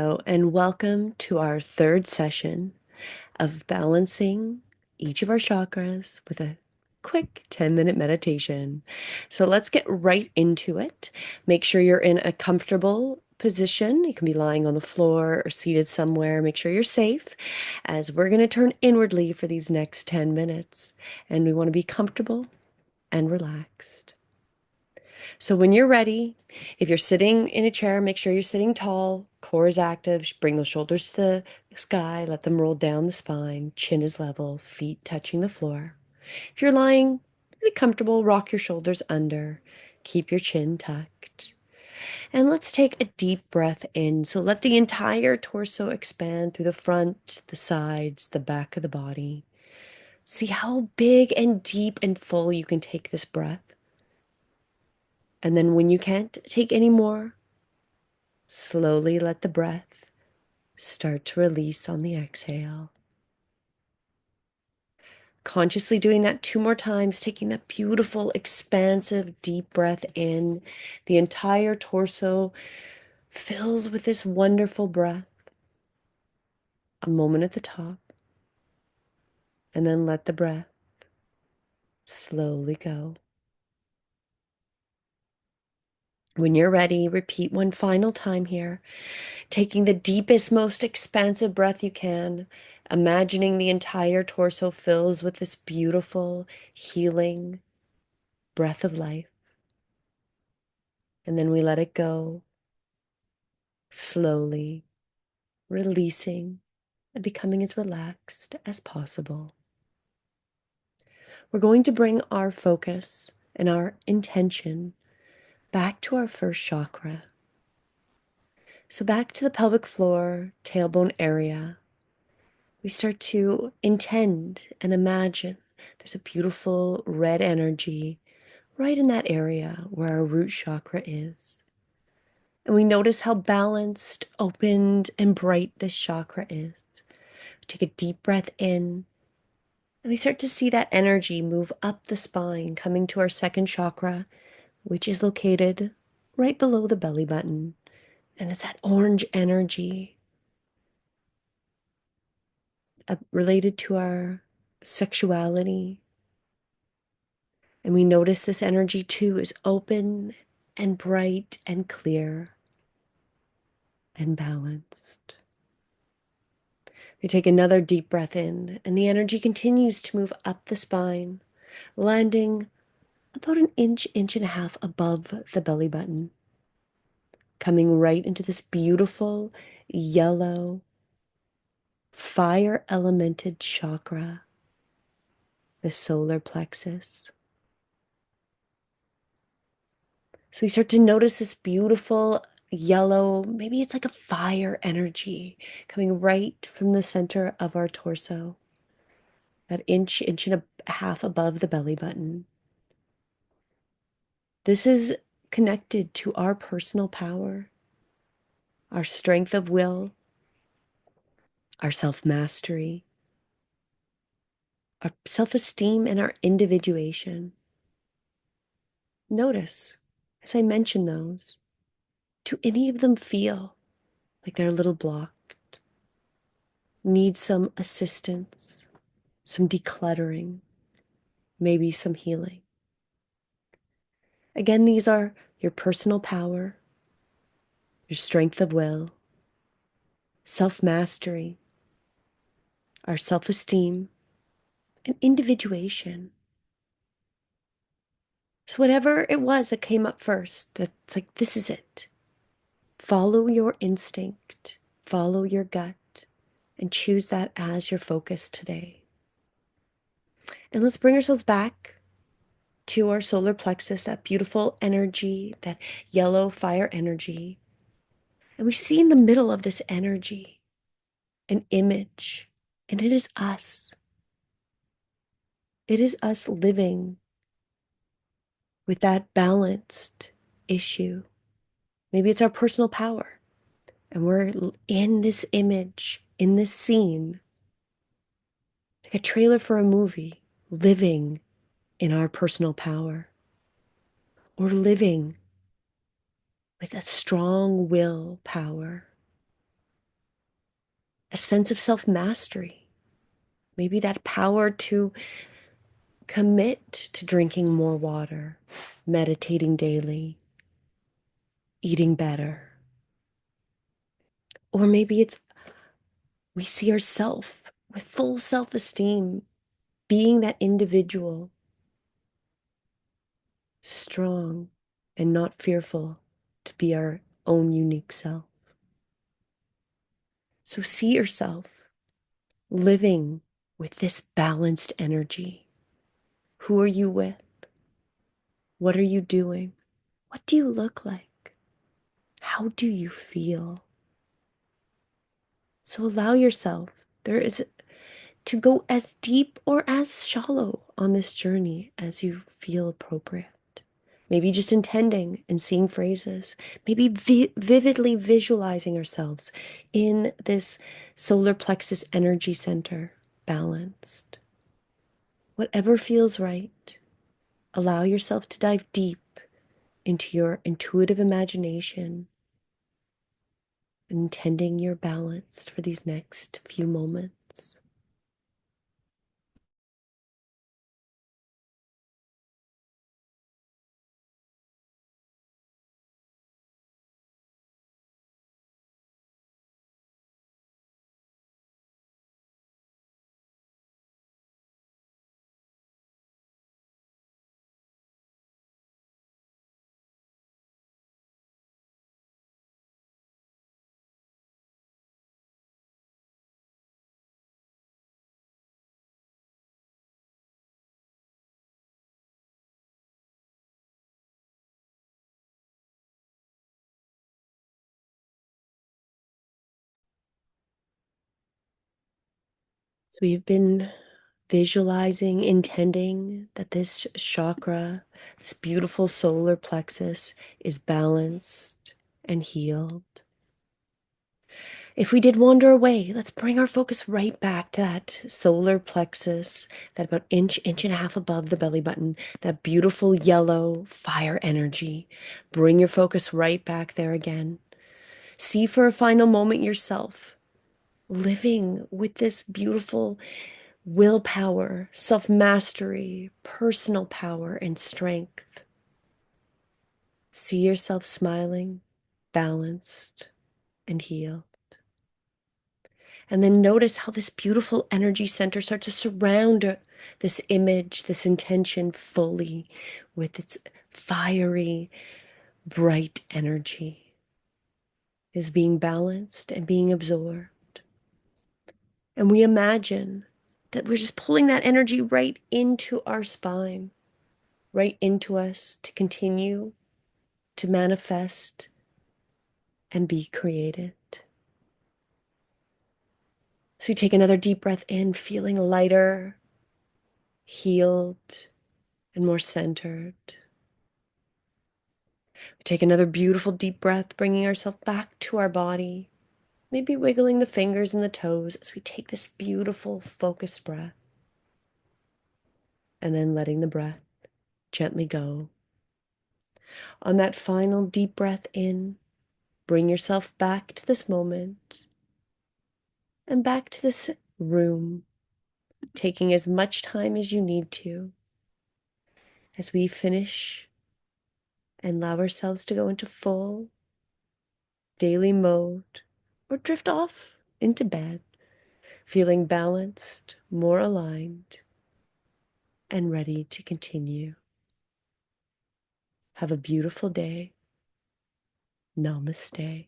Hello, and welcome to our third session of balancing each of our chakras with a quick 10-minute meditation. So let's get right into it. Make sure you're in a comfortable position. You can be lying on the floor or seated somewhere. Make sure you're safe as we're going to turn inwardly for these next 10 minutes. And we want to be comfortable and relaxed. So when you're ready, if you're sitting in a chair, make sure you're sitting tall, core is active, bring those shoulders to the sky, let them roll down the spine, chin is level, feet touching the floor. If you're lying, be comfortable, rock your shoulders under, keep your chin tucked. And let's take a deep breath in. So let the entire torso expand through the front, the sides, the back of the body. See how big and deep and full you can take this breath. And then when you can't take any more, slowly let the breath start to release on the exhale. Consciously doing that 2 more times, taking that beautiful, expansive, deep breath in. The entire torso fills with this wonderful breath. A moment at the top, and then let the breath slowly go. When you're ready, repeat one final time here, taking the deepest, most expansive breath you can, imagining the entire torso fills with this beautiful, healing breath of life. And then we let it go, slowly releasing and becoming as relaxed as possible. We're going to bring our focus and our intention back to our first chakra. So back to the pelvic floor, tailbone area. We start to intend and imagine there's a beautiful red energy right in that area where our root chakra is. And we notice how balanced, opened, and bright this chakra is. We take a deep breath in, and we start to see that energy move up the spine, coming to our second chakra, which is located right below the belly button. And it's that orange energy related to our sexuality. And we notice this energy too is open and bright and clear and balanced. We take another deep breath in, and the energy continues to move up the spine, landing about an inch, inch and a half above the belly button, coming right into this beautiful yellow, fire elemented chakra, the solar plexus. So we start to notice this beautiful yellow, maybe it's like a fire energy coming right from the center of our torso, that inch, inch and a half above the belly button. This is connected to our personal power, our strength of will, our self-mastery, our self-esteem, and our individuation. Notice, as I mention those, do any of them feel like they're a little blocked, need some assistance, some decluttering, maybe some healing? Again, these are your personal power, your strength of will, self-mastery, our self-esteem, and individuation. So whatever it was that came up first, that's like, this is it. Follow your instinct, follow your gut, and choose that as your focus today. And let's bring ourselves back to our solar plexus, that beautiful energy, that yellow fire energy. And we see in the middle of this energy an image, and it is us. It is us living with that balanced issue. Maybe it's our personal power, and we're in this image, in this scene, like a trailer for a movie, living in our personal power, or living with a strong will power. a sense of self-mastery, maybe that power to commit to drinking more water, meditating daily, eating better. Or maybe it's we see ourselves with full self-esteem, being that individual, strong and not fearful to be our own unique self. So see yourself living with this balanced energy. Who are you with? What are you doing? What do you look like? How do you feel? So allow yourself, there is to go as deep or as shallow on this journey as you feel appropriate. Maybe just intending and seeing phrases, maybe vividly visualizing ourselves in this solar plexus energy center, balanced. Whatever feels right, allow yourself to dive deep into your intuitive imagination, intending you're balanced for these next few moments. So we've been visualizing, intending that this chakra, this beautiful solar plexus, is balanced and healed. If we did wander away, let's bring our focus right back to that solar plexus, that about inch and a half above the belly button, that beautiful yellow fire energy. Bring your focus right back there again. See for a final moment yourself living with this beautiful willpower, self-mastery, personal power, and strength. See yourself smiling, balanced, and healed. And then notice how this beautiful energy center starts to surround this image, this intention fully with its fiery, bright energy is being balanced and being absorbed. And we imagine that we're just pulling that energy right into our spine, right into us to continue to manifest and be created. So you take another deep breath in, feeling lighter, healed, and more centered. We take another beautiful deep breath, bringing ourselves back to our body, maybe wiggling the fingers and the toes as we take this beautiful focused breath, and then letting the breath gently go. On that final deep breath in, bring yourself back to this moment and back to this room, taking as much time as you need to as we finish and allow ourselves to go into full daily mode or drift off into bed, feeling balanced, more aligned, and ready to continue. Have a beautiful day. Namaste.